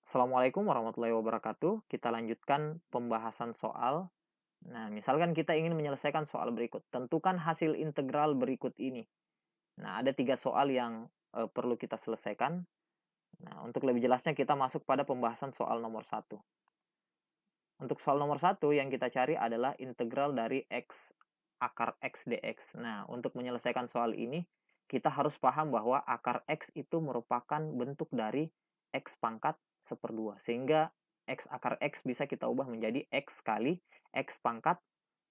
Assalamualaikum warahmatullahi wabarakatuh. Kita lanjutkan pembahasan soal. Nah, misalkan kita ingin menyelesaikan soal berikut. Tentukan hasil integral berikut ini. Nah, ada 3 soal yang perlu kita selesaikan. Nah, untuk lebih jelasnya kita masuk pada pembahasan soal nomor 1. Untuk soal nomor 1 yang kita cari adalah integral dari x akar x dx. Nah, untuk menyelesaikan soal ini, kita harus paham bahwa akar x itu merupakan bentuk dari x pangkat 1/2. Sehingga x akar x bisa kita ubah menjadi x kali x pangkat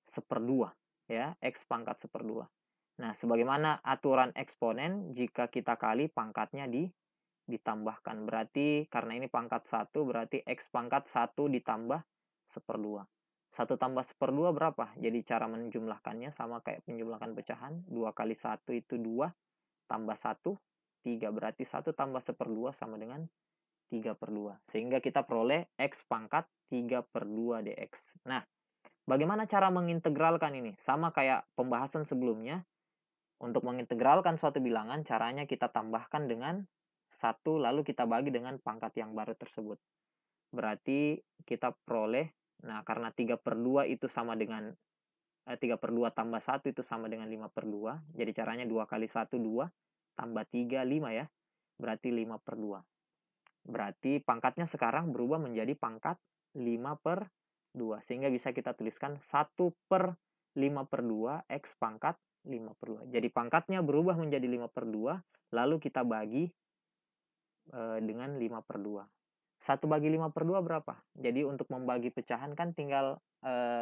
1/2. Ya, x pangkat 1/2. Nah, sebagaimana aturan eksponen, jika kita kali pangkatnya ditambahkan. Berarti karena ini pangkat 1, berarti x pangkat 1 ditambah 1/2. 1 tambah 1/2 berapa? Jadi cara menjumlahkannya sama kayak penjumlahan pecahan. 2 kali 1 itu 2, tambah 1, 3. Berarti 1 tambah 1/2 sama dengan 3/2. Sehingga kita peroleh x pangkat 3/2 dx. Nah, bagaimana cara mengintegralkan ini? Sama kayak pembahasan sebelumnya. Untuk mengintegralkan suatu bilangan, caranya kita tambahkan dengan 1, lalu kita bagi dengan pangkat yang baru tersebut. Berarti kita peroleh, nah karena 3/2 itu sama dengan 3/2 tambah 1 itu sama dengan 5/2. Jadi caranya 2 kali 1, 2, tambah 3, 5 ya. Berarti 5/2. Berarti pangkatnya sekarang berubah menjadi pangkat 5/2. Sehingga bisa kita tuliskan 1/5/2 X pangkat 5/2. Jadi pangkatnya berubah menjadi 5/2, lalu kita bagi dengan 5/2. 1 bagi 5/2 berapa? Jadi untuk membagi pecahan kan tinggal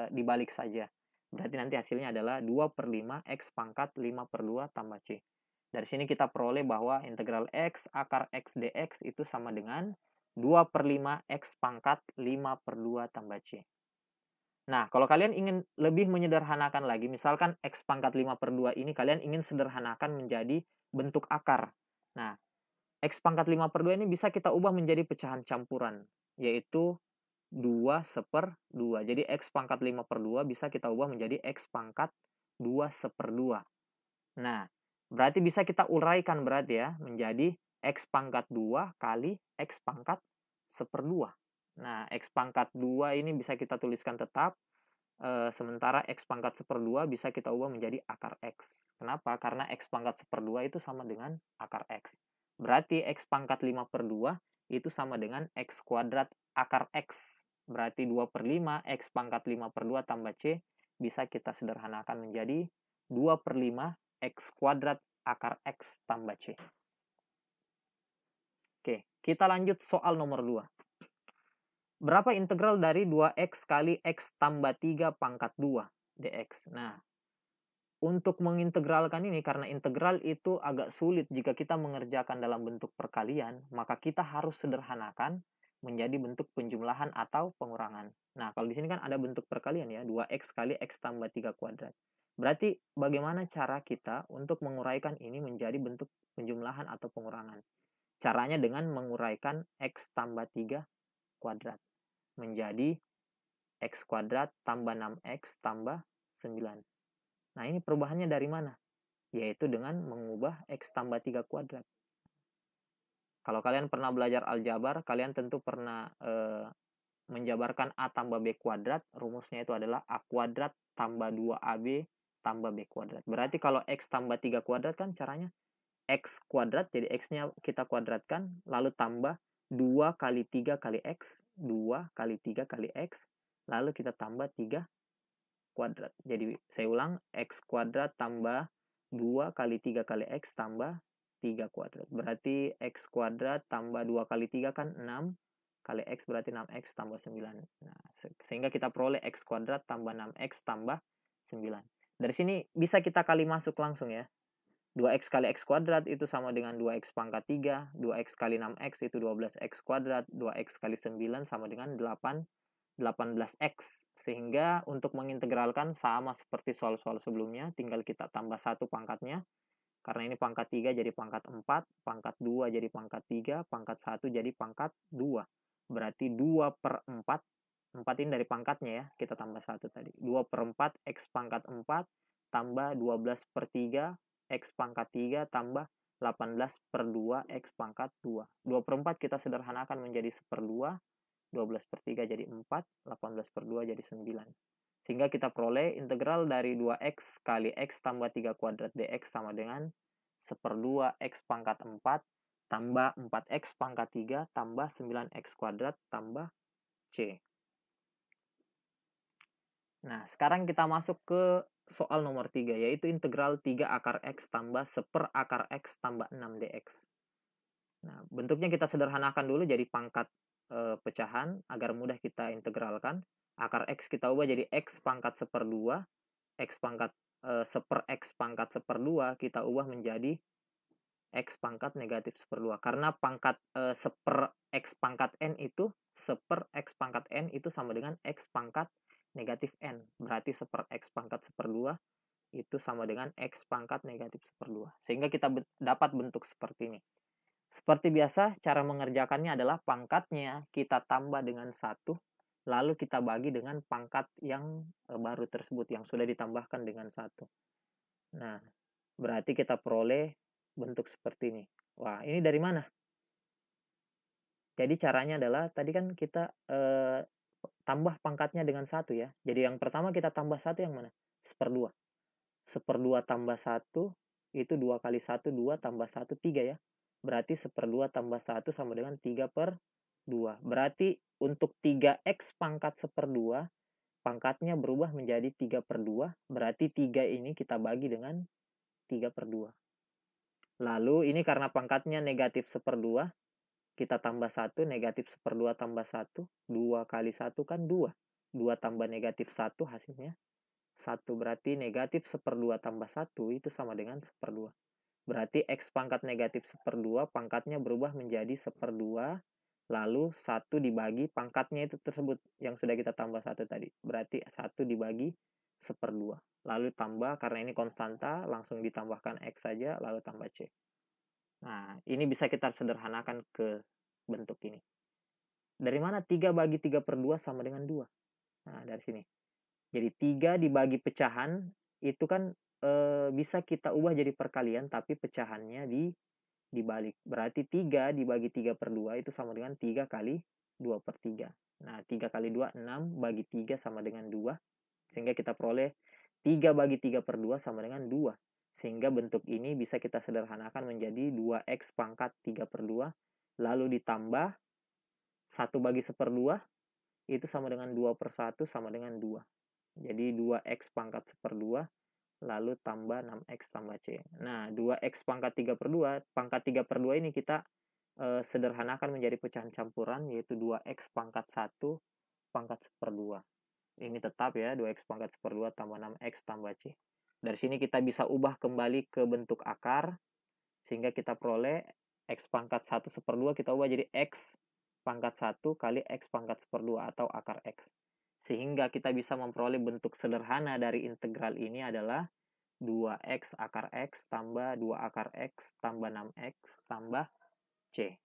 dibalik saja. Berarti nanti hasilnya adalah 2/5 X pangkat 5/2 tambah C. Dari sini kita peroleh bahwa integral X akar X dx itu sama dengan 2/5 X pangkat 5/2 tambah C. Nah, kalau kalian ingin lebih menyederhanakan lagi, misalkan X pangkat 5/2 ini kalian ingin sederhanakan menjadi bentuk akar. Nah, X pangkat 5/2 ini bisa kita ubah menjadi pecahan campuran, yaitu 2/2. Jadi X pangkat 5/2 bisa kita ubah menjadi X pangkat 2/2. Nah, berarti bisa kita uraikan berarti ya, menjadi X pangkat 2 kali X pangkat 1/2. Nah, X pangkat 2 ini bisa kita tuliskan tetap, sementara X pangkat 1/2 bisa kita ubah menjadi akar X. Kenapa? Karena X pangkat 1/2 itu sama dengan akar X. Berarti X pangkat 5/2 itu sama dengan X kuadrat akar X. Berarti 2/5 X pangkat 5/2 tambah C bisa kita sederhanakan menjadi 2/5 X kuadrat akar X tambah C. Oke, kita lanjut soal nomor 2. Berapa integral dari 2x kali x tambah 3 pangkat 2 dx? Nah, untuk mengintegralkan ini, karena integral itu agak sulit jika kita mengerjakan dalam bentuk perkalian, maka kita harus sederhanakan menjadi bentuk penjumlahan atau pengurangan. Nah, kalau di sini kan ada bentuk perkalian ya, 2x kali x tambah 3 kuadrat. Berarti bagaimana cara kita untuk menguraikan ini menjadi bentuk penjumlahan atau pengurangan? Caranya dengan menguraikan x tambah 3 kuadrat menjadi x kuadrat tambah 6x tambah 9. Nah, ini perubahannya dari mana? Yaitu dengan mengubah x tambah 3 kuadrat. Kalau kalian pernah belajar aljabar, kalian tentu pernah menjabarkan a tambah b kuadrat, rumusnya itu adalah a kuadrat tambah 2ab tambah b kuadrat. Berarti kalau x tambah 3 kuadrat kan caranya x kuadrat, jadi x-nya kita kuadratkan, lalu tambah 2 kali 3 kali x, 2 kali 3 kali x, lalu kita tambah 3 kuadrat. Jadi saya ulang, x kuadrat tambah 2 kali 3 kali x tambah 3 kuadrat. Berarti x kuadrat tambah 2 kali 3 kan 6 kali x berarti 6x tambah 9. Nah, sehingga kita peroleh x kuadrat tambah 6x tambah 9. Dari sini bisa kita kali masuk langsung ya. 2x kali x kuadrat itu sama dengan 2x pangkat 3, 2x kali 6x itu 12x kuadrat, 2x kali 9 sama dengan 18x. Sehingga untuk mengintegralkan sama seperti soal-soal sebelumnya, tinggal kita tambah 1 pangkatnya. Karena ini pangkat 3 jadi pangkat 4, pangkat 2 jadi pangkat 3, pangkat 1 jadi pangkat 2. Berarti 2/4, 4 ini dari pangkatnya ya, kita tambah 1 tadi. 2/4 x pangkat 4 tambah 12/3 x pangkat 3 tambah 18 per 2 X pangkat 2. 2 per 4 kita sederhanakan menjadi 1/2, 12 per 3 jadi 4, 18 per 2 jadi 9. Sehingga kita peroleh integral dari 2X kali X tambah 3 kuadrat dx sama dengan 1/2 X pangkat 4 tambah 4X pangkat 3 tambah 9X kuadrat tambah C. Nah, sekarang kita masuk ke soal nomor 3, yaitu integral 3 akar X tambah 1/4 akar X tambah 6 dx. Nah, bentuknya kita sederhanakan dulu jadi pangkat pecahan agar mudah kita integralkan. Akar X kita ubah jadi X pangkat 1/2, X pangkat 1/X pangkat 1/2 kita ubah menjadi X pangkat negatif 1/2. Karena pangkat 1/X pangkat N itu 1/X pangkat N itu sama dengan X pangkat negatif N. Berarti 1/X pangkat 1/2 itu sama dengan X pangkat negatif 1/2. Sehingga kita dapat bentuk seperti ini. Seperti biasa, cara mengerjakannya adalah pangkatnya kita tambah dengan 1, lalu kita bagi dengan pangkat yang baru tersebut, yang sudah ditambahkan dengan 1. Nah, berarti kita peroleh bentuk seperti ini. Wah, ini dari mana? Jadi caranya adalah, tadi kan kita tambah pangkatnya dengan 1 ya. Jadi yang pertama kita tambah 1 yang mana? 1/2. 1/2 tambah 1, itu 2 kali 1, 2 tambah 1, 3 ya. Berarti 1/2 tambah 1 sama dengan 3/2. Berarti untuk 3X pangkat 1/2, pangkatnya berubah menjadi 3/2. Berarti 3 ini kita bagi dengan 3/2. Lalu ini karena pangkatnya negatif 1/2, kita tambah 1, negatif 1/2 tambah 1, 2 kali 1 kan 2. 2 tambah negatif 1 hasilnya 1, berarti negatif 1/2 tambah 1 itu sama dengan 1/2. Berarti X pangkat negatif 1/2 pangkatnya berubah menjadi 1/2, lalu 1 dibagi pangkatnya itu tersebut yang sudah kita tambah 1 tadi. Berarti 1 dibagi 1/2. Lalu tambah, karena ini konstanta, langsung ditambahkan X saja, lalu tambah C. Nah, ini bisa kita sederhanakan ke bentuk ini. Dari mana 3 bagi 3/2 sama dengan 2? Nah, dari sini. Jadi 3 dibagi pecahan, itu kan bisa kita ubah jadi perkalian, tapi pecahannya dibalik. Berarti 3 dibagi 3/2 itu sama dengan 3 kali 2/3. Nah, 3 kali 2, 6, bagi 3 sama dengan 2. Sehingga kita peroleh 3 bagi 3/2 sama dengan 2. Sehingga bentuk ini bisa kita sederhanakan menjadi 2X pangkat 3/2, lalu ditambah 1 bagi 1/2, itu sama dengan 2/1 sama dengan 2. Jadi 2X pangkat 1/2, lalu tambah 6X tambah C. Nah, 2X pangkat 3/2, pangkat 3/2 ini kita sederhanakan menjadi pecahan campuran, yaitu 2X pangkat 1 pangkat 1/2. Ini tetap ya, 2X pangkat 1/2 tambah 6X tambah C. Dari sini kita bisa ubah kembali ke bentuk akar, sehingga kita peroleh X pangkat 1 1/2 kita ubah jadi X pangkat 1 kali X pangkat 1/2 atau akar X. Sehingga kita bisa memperoleh bentuk sederhana dari integral ini adalah 2X akar X tambah 2 akar X tambah 6X tambah C.